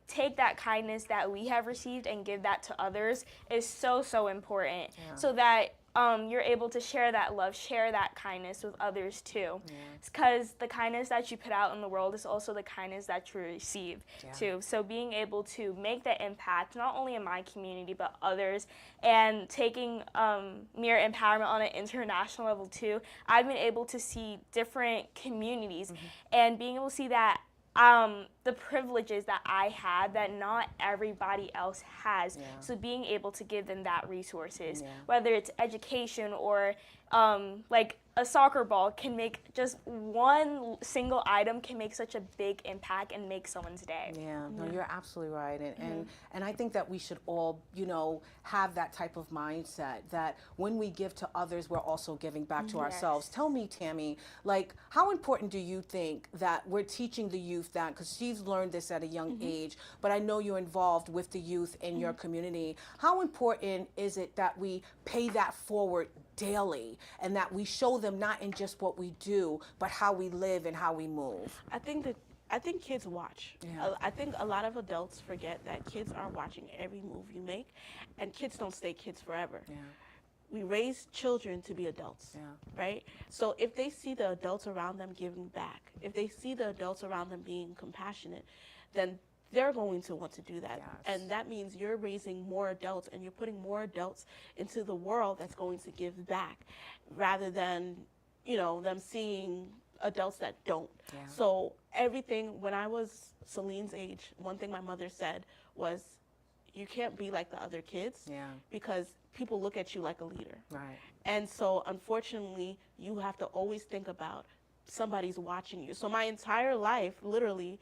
take that kindness that we have received and give that to others is so important, so that you're able to share that love, share that kindness with others too. Because the kindness that you put out in the world is also the kindness that you receive too. So being able to make that impact, not only in my community, but others, and taking mirror empowerment on an international level too, I've been able to see different communities and being able to see that the privileges that I had that not everybody else has. So being able to give them that resources, whether it's education or like a soccer ball can make, just one single item can make such a big impact and make someone's day. No, you're absolutely right. And I think that we should all, you know, have that type of mindset that when we give to others, we're also giving back to ourselves. Tell me, Tammy, like, how important do you think that we're teaching the youth that, because she's learned this at a young age, but I know you're involved with the youth in your community. How important is it that we pay that forward daily and that we show them not in just what we do, but how we live and how we move? I think kids watch. I think a lot of adults forget that kids are watching every move you make, and kids don't stay kids forever. We raise children to be adults, right? So if they see the adults around them giving back, if they see the adults around them being compassionate, then they're going to want to do that. And that means you're raising more adults and you're putting more adults into the world that's going to give back, rather than, you know, them seeing adults that don't. So everything, when I was Celine's age, one thing my mother said was, you can't be like the other kids because people look at you like a leader. And so unfortunately, you have to always think about somebody's watching you. So my entire life, literally,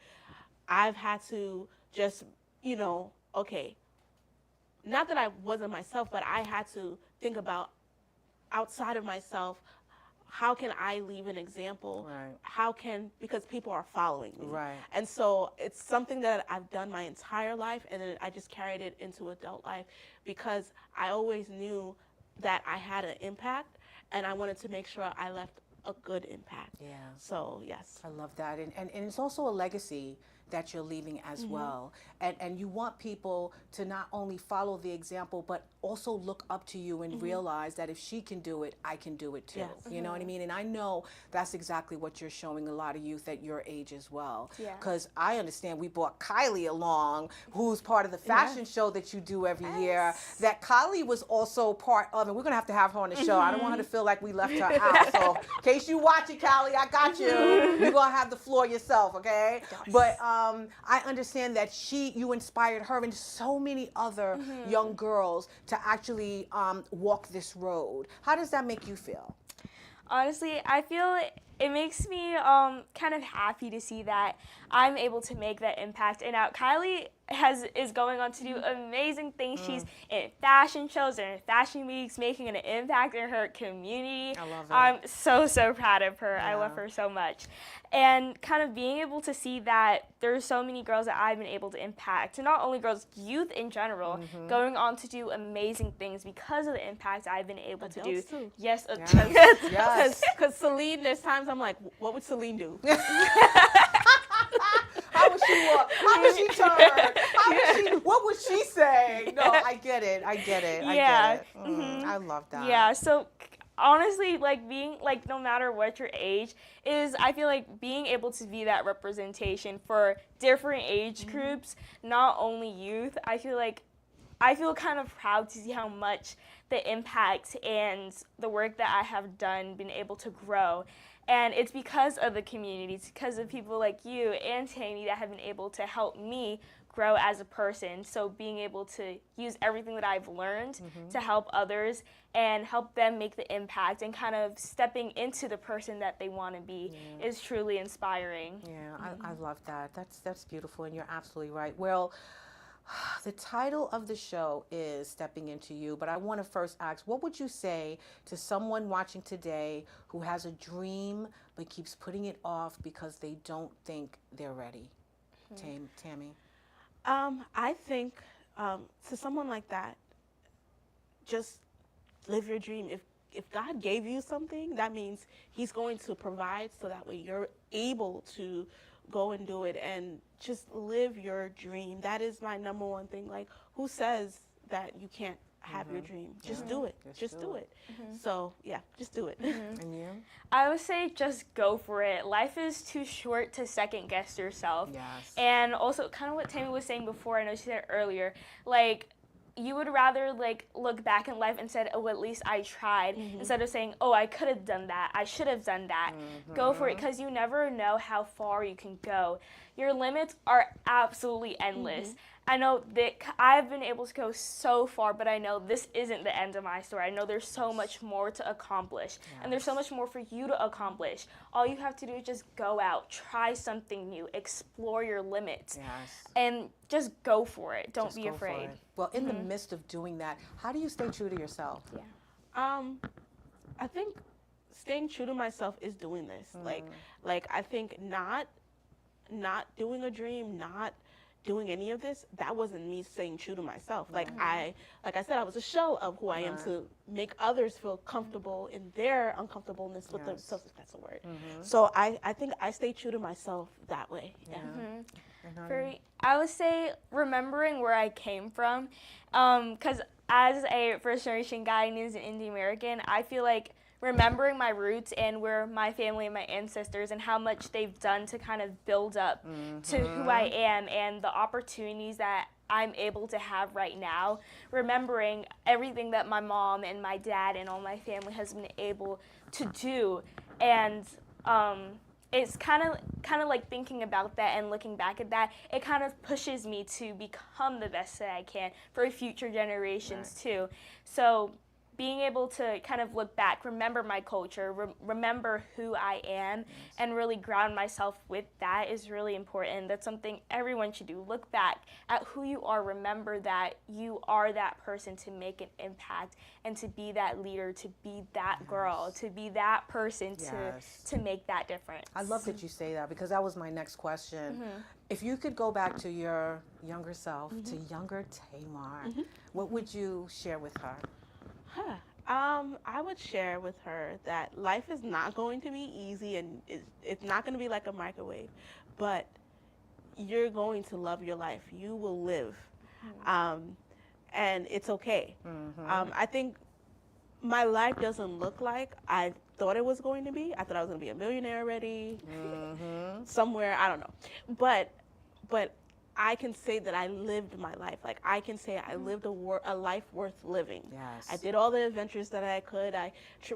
I've had to just, you know, okay, not that I wasn't myself, but I had to think about outside of myself, how can I leave an example? How can, because people are following me. And so it's something that I've done my entire life, and then I just carried it into adult life because I always knew that I had an impact, and I wanted to make sure I left a good impact. So yes. I love that. And it's also a legacy that you're leaving as well. And you want people to not only follow the example, but also look up to you and realize that if she can do it, I can do it too. You know what I mean? And I know that's exactly what you're showing a lot of youth at your age as well. Because I understand we brought Kylie along, who's part of the fashion show that you do every year, that Kylie was also part of, and we're gonna have to have her on the show. I don't want her to feel like we left her out. So in case you watch it, Kylie, I got you. You're gonna have the floor yourself, okay? But I understand that you inspired her and so many other young girls to actually walk this road. How does that make you feel? Honestly, I feel it makes me kind of happy to see that I'm able to make that impact. And now Kylie is going on to do amazing things. She's in fashion shows and in fashion weeks, making an impact in her community. I love it. I'm so proud of her. I Yeah. love her so much. And kind of being able to see that there's so many girls that I've been able to impact, and not only girls, youth in general, going on to do amazing things because of the impact I've been able to do. Adults too. Yes, Yes. Because Celine, there's times I'm like, what would Celine do? How would she walk? How would she turn? What would she say? No, I get it. I get it. I Yeah. get it. I love that. Yeah, so honestly, like being like no matter what your age is, I feel like being able to be that representation for different age groups, not only youth, I feel kind of proud to see how much the impact and the work that I have done been able to grow. And it's because of the community, it's because of people like you and Tammy that have been able to help me grow as a person. So being able to use everything that I've learned to help others and help them make the impact and kind of stepping into the person that they want to be is truly inspiring. Yeah, I love that. That's beautiful, and you're absolutely right. Well, the title of the show is Stepping Into You, but I want to first ask, what would you say to someone watching today who has a dream but keeps putting it off because they don't think they're ready? Tammy? I think to someone like that, just live your dream. If God gave you something, that means He's going to provide, so that way you're able to go and do it and just live your dream. That is my number one thing. Like, who says that you can't have your dream? Just do it. Just do it. So yeah, just do it. And you? I would say just go for it. Life is too short to second guess yourself. Yes. And also kind of what Tammy was saying before, I know she said it earlier, like you would rather like look back in life and said, oh, at least I tried, instead of saying, oh, I could have done that, I should have done that. Go for it, because you never know how far you can go. Your limits are absolutely endless. I know that I've been able to go so far, but I know this isn't the end of my story. I know there's so much more to accomplish, and there's so much more for you to accomplish. All you have to do is just go out, try something new, explore your limits, and just go for it. Don't be afraid. Well, in the midst of doing that, how do you stay true to yourself? I think staying true to myself is doing this. Like I think not doing a dream, not doing any of this, that wasn't me staying true to myself. Like I said, I was a shell of who I am to make others feel comfortable in their uncomfortableness with themselves, if that's a word. So I think I stay true to myself that way. I would say remembering where I came from, because as a first generation Guyanese and Indian American, I feel like remembering my roots and where my family and my ancestors and how much they've done to kind of build up to who I am and the opportunities that I'm able to have right now, remembering everything that my mom and my dad and all my family has been able to do. And it's kind of like thinking about that and looking back at that, it kind of pushes me to become the best that I can for future generations too. So being able to kind of look back, remember my culture, remember who I am, and really ground myself with that is really important. That's something everyone should do. Look back at who you are. Remember that you are that person to make an impact and to be that leader, to be that girl, to be that person to make that difference. I love that you say that, because that was my next question. If you could go back to your younger self, to younger Tamar, what would you share with her? I would share with her that life is not going to be easy, and it's not going to be like a microwave, but you're going to love your life. You will live, and it's okay. I think my life doesn't look like I thought it was going to be. I thought I was going to be a millionaire already, somewhere, I don't know. But I can say that I lived my life. Like, I can say I lived a life worth living. I did all the adventures that I could. I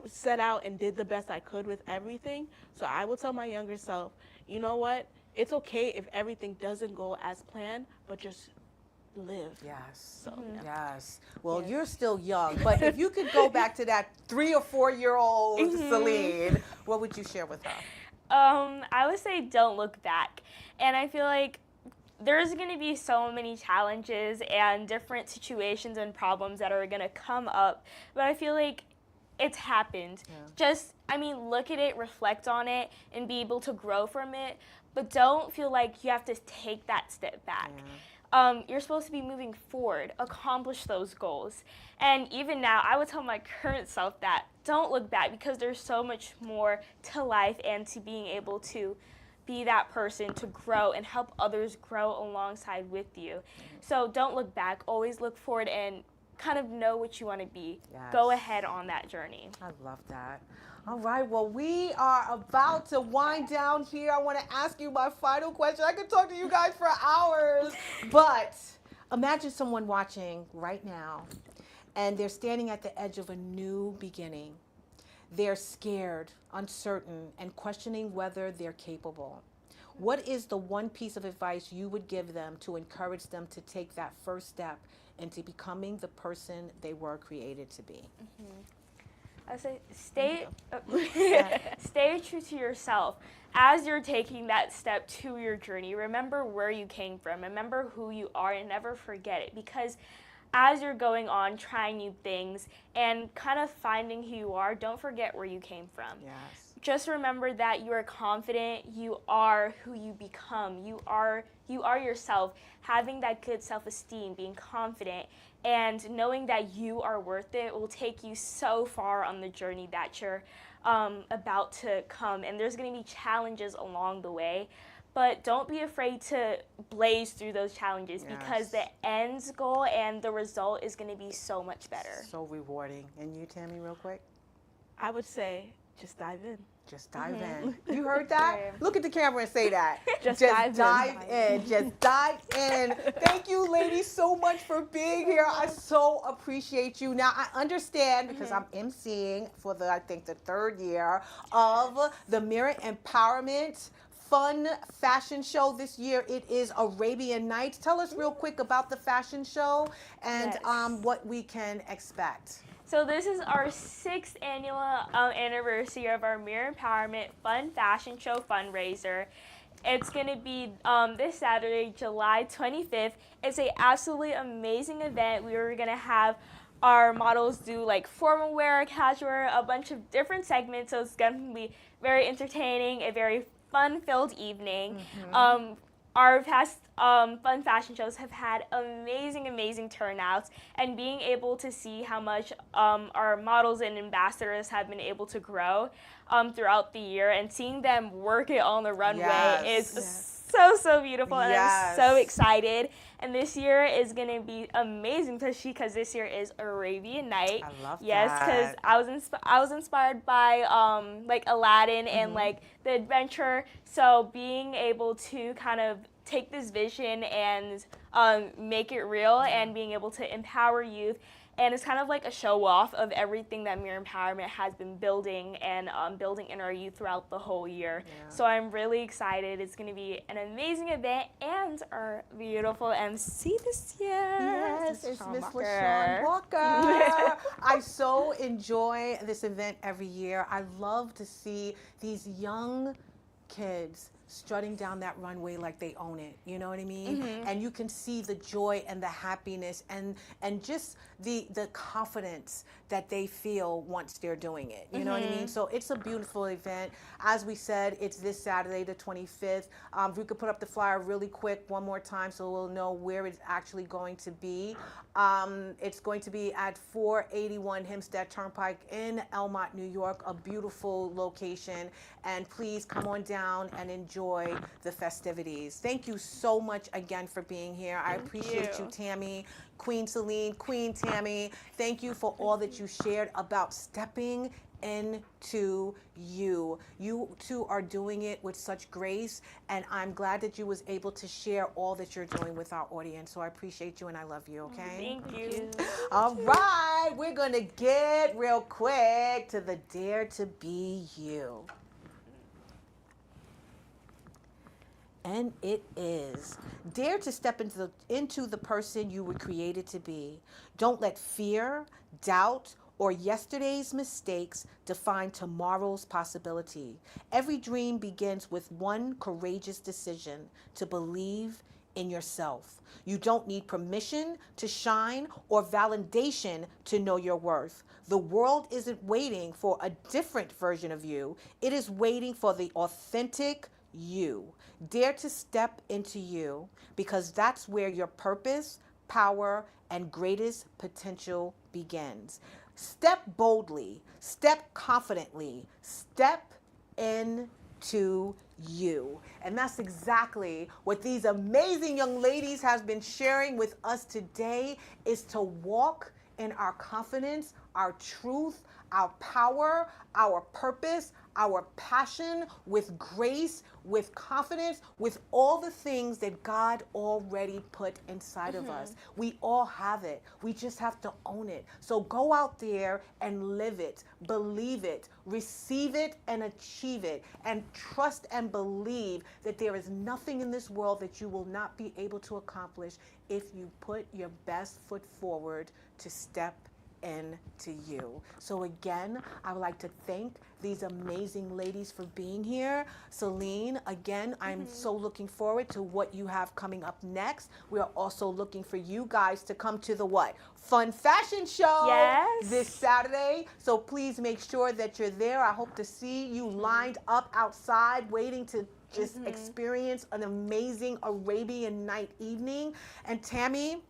set out and did the best I could with everything. So I will tell my younger self, you know what? It's okay if everything doesn't go as planned, but just live. Yes. So, Yes. Well, you're still young, but if you could go back to that 3 or 4-year-old Selene, what would you share with her? I would say don't look back. And I feel like there's going to be so many challenges and different situations and problems that are going to come up. But I feel like it's happened. Just, look at it, reflect on it, and be able to grow from it. But don't feel like you have to take that step back. You're supposed to be moving forward, accomplish those goals. And even now, I would tell my current self that don't look back, because there's so much more to life and to being able to be that person to grow and help others grow alongside with you. So don't look back, always look forward and kind of know what you want to be. Go ahead on that journey. I love that. All right, well, we are about to wind down here. I want to ask you my final question. I could talk to you guys for hours, but imagine someone watching right now, and they're standing at the edge of a new beginning. They're scared, uncertain, and questioning whether they're capable. What is the one piece of advice you would give them to encourage them to take that first step into becoming the person they were created to be? I say stay true to yourself. As you're taking that step to your journey, remember where you came from. Remember who you are and never forget it, because as you're going on, trying new things and kind of finding who you are, don't forget where you came from. Yes. Just remember that you are confident, you are who you become, you are yourself, having that good self-esteem, being confident, and knowing that you are worth it will take you so far on the journey that you're about to come. And there's going to be challenges along the way, but don't be afraid to blaze through those challenges, because the end goal and the result is going to be so much better. So rewarding. And you, Tammy, real quick? I would say just dive in. Just dive in. You heard that? Look at the camera and say that. Just dive in. Just dive in. Thank you, ladies, so much for being here. I so appreciate you. Now, I understand, because I'm emceeing for I think the 3rd year of the Mirror Empowerment Fun Fashion Show this year. It is Arabian Nights. Tell us real quick about the fashion show and what we can expect. So this is our 6th annual anniversary of our Mirror Empowerment Fun Fashion Show fundraiser. It's going to be this Saturday, July 25th. It's an absolutely amazing event. We are going to have our models do like formal wear, casual wear, a bunch of different segments. So it's going to be very entertaining, a very fun-filled evening. Our past fun fashion shows have had amazing turnouts, and being able to see how much our models and ambassadors have been able to grow throughout the year, and seeing them work it on the runway is so beautiful, and I'm so excited. And this year is going to be amazing, especially because this year is Arabian Night. I love yes, because I was inspired by like Aladdin and like the adventure. So being able to kind of take this vision and make it real, and being able to empower youth. And it's kind of like a show off of everything that Mirror Empowerment has been building and building in our youth throughout the whole year. So I'm really excited. It's going to be an amazing event, and our beautiful MC this year. Yes, it's Miss LeShawn Walker. I so enjoy this event every year. I love to see these young kids strutting down that runway like they own it, you know what I mean? And you can see the joy and the happiness and just the confidence that they feel once they're doing it, you know what I mean? So it's a beautiful event. As we said, it's this Saturday, the 25th. If we could put up the flyer really quick one more time so we'll know where it's actually going to be. It's going to be at 481 Hempstead Turnpike in Elmont, New York, a beautiful location. And please come on down and enjoy the festivities. Thank you so much again for being here. I appreciate you, Tammy, Queen Selene, Queen Tammy. Thank you for all that you shared about stepping into you. You two are doing it with such grace, and I'm glad that you was able to share all that you're doing with our audience. So I appreciate you and I love you, okay? Thank you. All right, we're gonna get real quick to the Dare to Be You. And it is. Dare to step into the person you were created to be. Don't let fear, doubt, or yesterday's mistakes define tomorrow's possibility. Every dream begins with one courageous decision to believe in yourself. You don't need permission to shine or validation to know your worth. The world isn't waiting for a different version of you. It is waiting for the authentic you. Dare to step into you, because that's where your purpose, power, and greatest potential begins. Step boldly, step confidently, step into you. And that's exactly what these amazing young ladies have been sharing with us today, is to walk in our confidence, our truth, our power, our purpose, our passion, with grace, with confidence, with all the things that God already put inside of us. We all have it. We just have to own it. So go out there and live it, believe it, receive it, and achieve it. And trust and believe that there is nothing in this world that you will not be able to accomplish if you put your best foot forward to step into you. So again, I would like to thank these amazing ladies for being here. Selene, again, I'm so looking forward to what you have coming up next. We are also looking for you guys to come to the what? Fun fashion show this Saturday. So please make sure that you're there. I hope to see you lined up outside waiting to just experience an amazing Arabian night evening. And Tammy,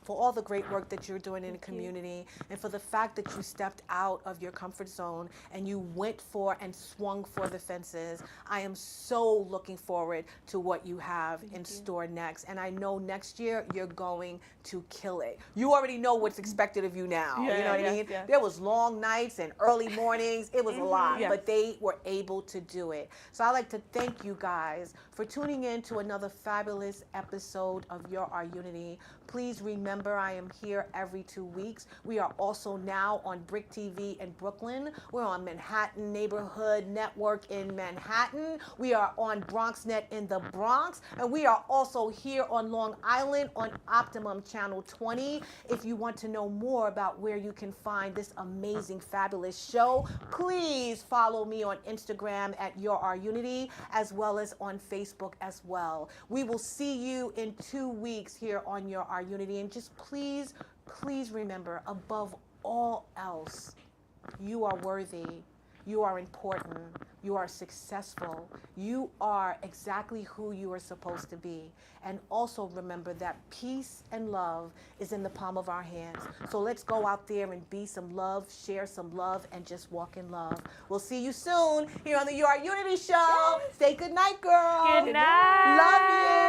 for all the great work that you're doing in the community, and for the fact that you stepped out of your comfort zone and you went for and swung for the fences. I am so looking forward to what you have in store next. And I know next year you're going to kill it. You already know what's expected of you now. You know what I mean? There was long nights and early mornings. It was a lot, but they were able to do it. So I'd like to thank you guys for tuning in to another fabulous episode of Your Our Unity. Please remember, I am here every 2 weeks. We are also now on Brick TV in Brooklyn. We're on Manhattan Neighborhood Network in Manhattan. We are on BronxNet in the Bronx. And we are also here on Long Island on Optimum Channel 20. If you want to know more about where you can find this amazing, fabulous show, please follow me on Instagram at Your Our Unity, as well as on Facebook as well. We will see you in 2 weeks here on Your Our Unity. And just please, please remember, above all else, you are worthy. You are important. You are successful. You are exactly who you are supposed to be. And also remember that peace and love is in the palm of our hands. So let's go out there and be some love, share some love, and just walk in love. We'll see you soon here on the Your Unity Show. Say good night, girl. Good night. Love you.